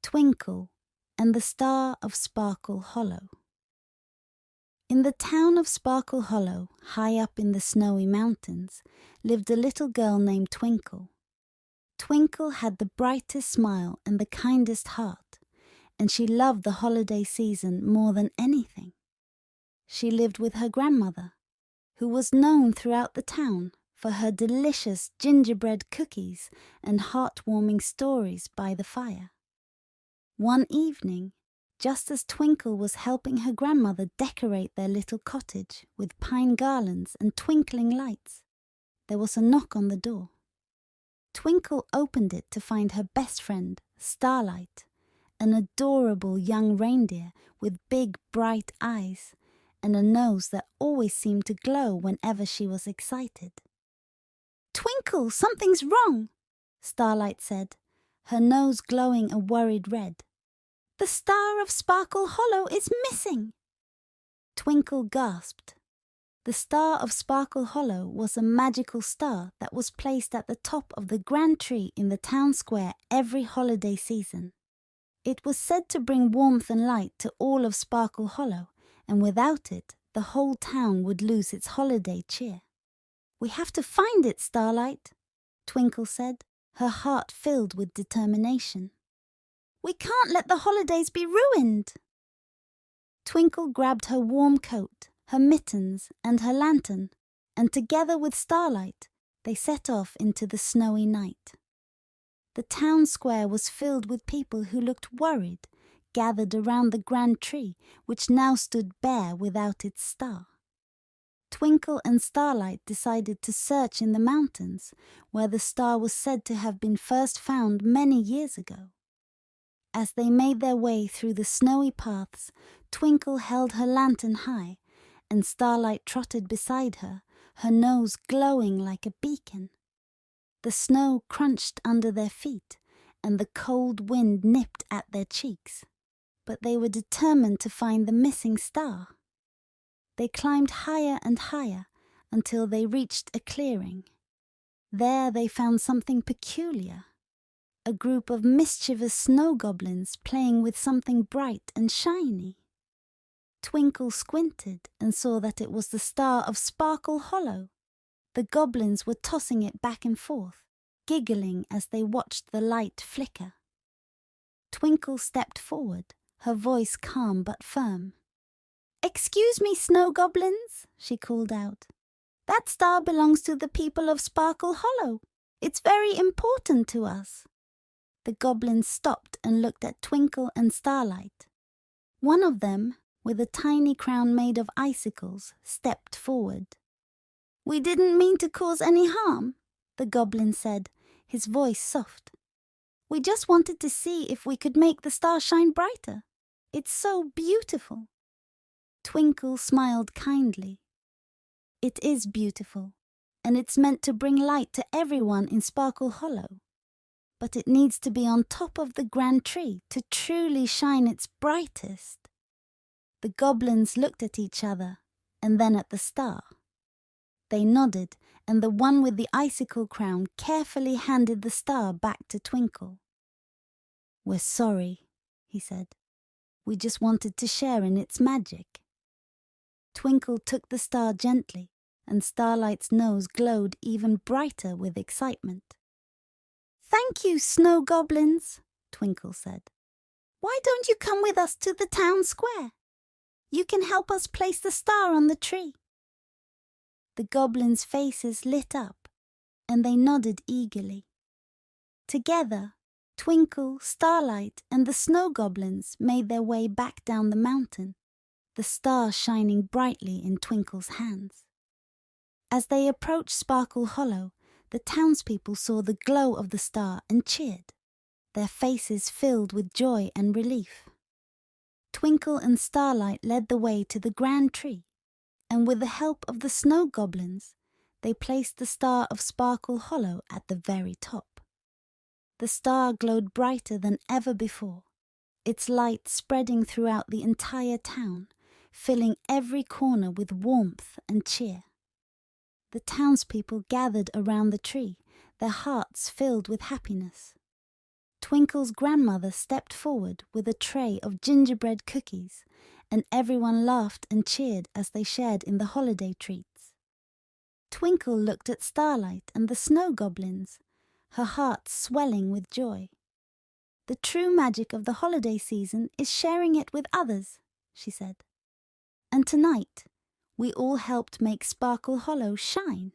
Twinkle and the Star of Sparkle Hollow. In the town of Sparkle Hollow, high up in the snowy mountains, lived a little girl named Twinkle. Twinkle had the brightest smile and the kindest heart, and she loved the holiday season more than anything. She lived with her grandmother, who was known throughout the town for her delicious gingerbread cookies and heartwarming stories by the fire. One evening, just as Twinkle was helping her grandmother decorate their little cottage with pine garlands and twinkling lights, there was a knock on the door. Twinkle opened it to find her best friend, Starlight, an adorable young reindeer with big, bright eyes and a nose that always seemed to glow whenever she was excited. "Twinkle, something's wrong," Starlight said, her nose glowing a worried red. "The Star of Sparkle Hollow is missing." Twinkle gasped. The Star of Sparkle Hollow was a magical star that was placed at the top of the grand tree in the town square every holiday season. It was said to bring warmth and light to all of Sparkle Hollow, and without it, the whole town would lose its holiday cheer. "We have to find it, Starlight," Twinkle said, her heart filled with determination. "We can't let the holidays be ruined." Twinkle grabbed her warm coat, her mittens, and her lantern, and together with Starlight, they set off into the snowy night. The town square was filled with people who looked worried, gathered around the grand tree, which now stood bare without its star. Twinkle and Starlight decided to search in the mountains, where the star was said to have been first found many years ago. As they made their way through the snowy paths, Twinkle held her lantern high, and Starlight trotted beside her, her nose glowing like a beacon. The snow crunched under their feet, and the cold wind nipped at their cheeks, but they were determined to find the missing star. They climbed higher and higher until they reached a clearing. There they found something peculiar. A group of mischievous snow goblins playing with something bright and shiny. Twinkle squinted and saw that it was the Star of Sparkle Hollow. The goblins were tossing it back and forth, giggling as they watched the light flicker. Twinkle stepped forward, her voice calm but firm. "Excuse me, snow goblins," she called out. "That star belongs to the people of Sparkle Hollow. It's very important to us." The goblins stopped and looked at Twinkle and Starlight. One of them, with a tiny crown made of icicles, stepped forward. "We didn't mean to cause any harm," the goblin said, his voice soft. "We just wanted to see if we could make the star shine brighter. It's so beautiful." Twinkle smiled kindly. "It is beautiful, and it's meant to bring light to everyone in Sparkle Hollow. But it needs to be on top of the grand tree to truly shine its brightest." The goblins looked at each other and then at the star. They nodded, and the one with the icicle crown carefully handed the star back to Twinkle. "We're sorry," he said. "We just wanted to share in its magic." Twinkle took the star gently, and Starlight's nose glowed even brighter with excitement. "Thank you, snow goblins," Twinkle said. "Why don't you come with us to the town square? You can help us place the star on the tree." The goblins' faces lit up, and they nodded eagerly. Together, Twinkle, Starlight, and the snow goblins made their way back down the mountain, the star shining brightly in Twinkle's hands. As they approached Sparkle Hollow, the townspeople saw the glow of the star and cheered, their faces filled with joy and relief. Twinkle and Starlight led the way to the grand tree, and with the help of the snow goblins, they placed the Star of Sparkle Hollow at the very top. The star glowed brighter than ever before, its light spreading throughout the entire town, filling every corner with warmth and cheer. The townspeople gathered around the tree, their hearts filled with happiness. Twinkle's grandmother stepped forward with a tray of gingerbread cookies, and everyone laughed and cheered as they shared in the holiday treats. Twinkle looked at Starlight and the snow goblins, her heart swelling with joy. "The true magic of the holiday season is sharing it with others," she said. "And tonight, we all helped make Sparkle Hollow shine."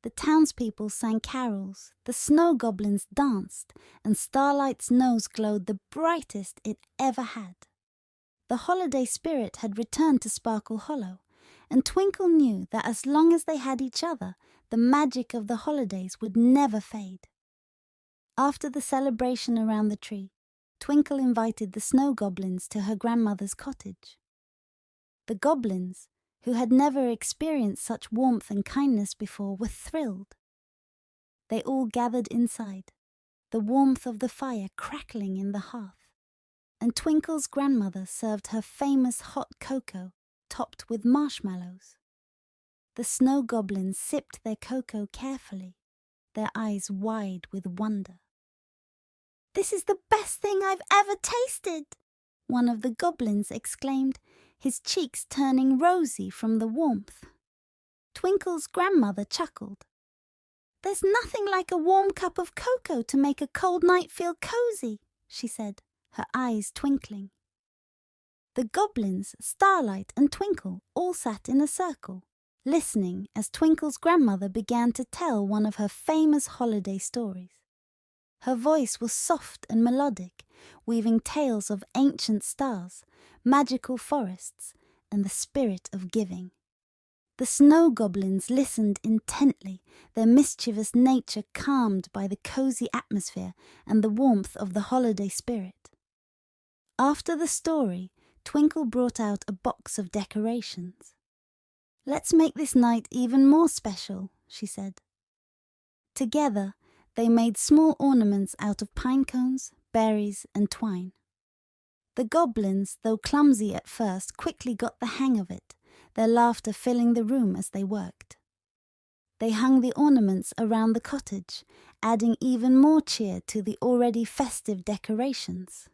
The townspeople sang carols, the snow goblins danced, and Starlight's nose glowed the brightest it ever had. The holiday spirit had returned to Sparkle Hollow, and Twinkle knew that as long as they had each other, the magic of the holidays would never fade. After the celebration around the tree, Twinkle invited the snow goblins to her grandmother's cottage. The goblins, who had never experienced such warmth and kindness before, were thrilled. They all gathered inside, the warmth of the fire crackling in the hearth, and Twinkle's grandmother served her famous hot cocoa topped with marshmallows. The snow goblins sipped their cocoa carefully, their eyes wide with wonder. "This is the best thing I've ever tasted!" one of the goblins exclaimed, his cheeks turning rosy from the warmth. Twinkle's grandmother chuckled. "There's nothing like a warm cup of cocoa to make a cold night feel cozy," she said, her eyes twinkling. The goblins, Starlight and Twinkle all sat in a circle, listening as Twinkle's grandmother began to tell one of her famous holiday stories. Her voice was soft and melodic, weaving tales of ancient stars, magical forests, and the spirit of giving. The snow goblins listened intently, their mischievous nature calmed by the cozy atmosphere and the warmth of the holiday spirit. After the story, Twinkle brought out a box of decorations. "Let's make this night even more special," she said. Together, they made small ornaments out of pine cones, berries, and twine. The goblins, though clumsy at first, quickly got the hang of it, their laughter filling the room as they worked. They hung the ornaments around the cottage, adding even more cheer to the already festive decorations.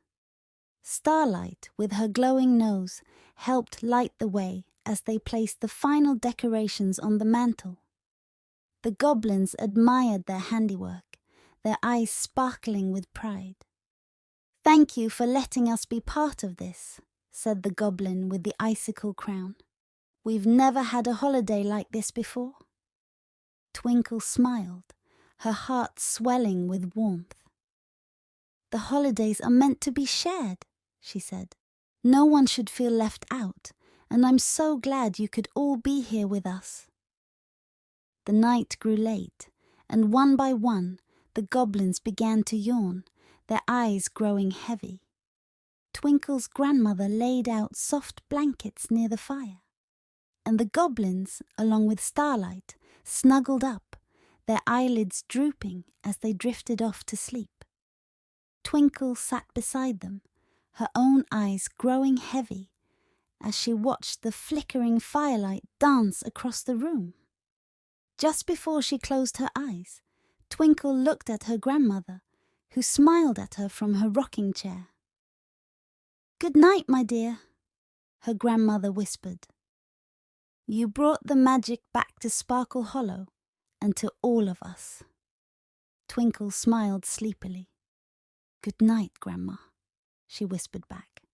Starlight, with her glowing nose, helped light the way as they placed the final decorations on the mantel. The goblins admired their handiwork, their eyes sparkling with pride. "Thank you for letting us be part of this," said the goblin with the icicle crown. "We've never had a holiday like this before." Twinkle smiled, her heart swelling with warmth. "The holidays are meant to be shared," she said. "No one should feel left out, and I'm so glad you could all be here with us." The night grew late, and one by one, the goblins began to yawn, their eyes growing heavy. Twinkle's grandmother laid out soft blankets near the fire, and the goblins, along with Starlight, snuggled up, their eyelids drooping as they drifted off to sleep. Twinkle sat beside them, her own eyes growing heavy, as she watched the flickering firelight dance across the room. Just before she closed her eyes, Twinkle looked at her grandmother, who smiled at her from her rocking chair. "Good night, my dear," her grandmother whispered. "You brought the magic back to Sparkle Hollow and to all of us." Twinkle smiled sleepily. "Good night, Grandma," she whispered back.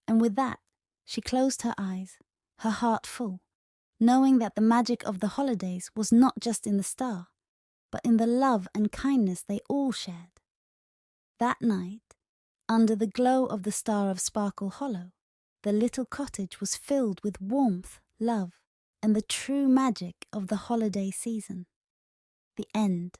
And with that, she closed her eyes, her heart full, knowing that the magic of the holidays was not just in the star, but in the love and kindness they all shared. That night, under the glow of the star of Sparkle Hollow, the little cottage was filled with warmth, love, and the true magic of the holiday season. The end.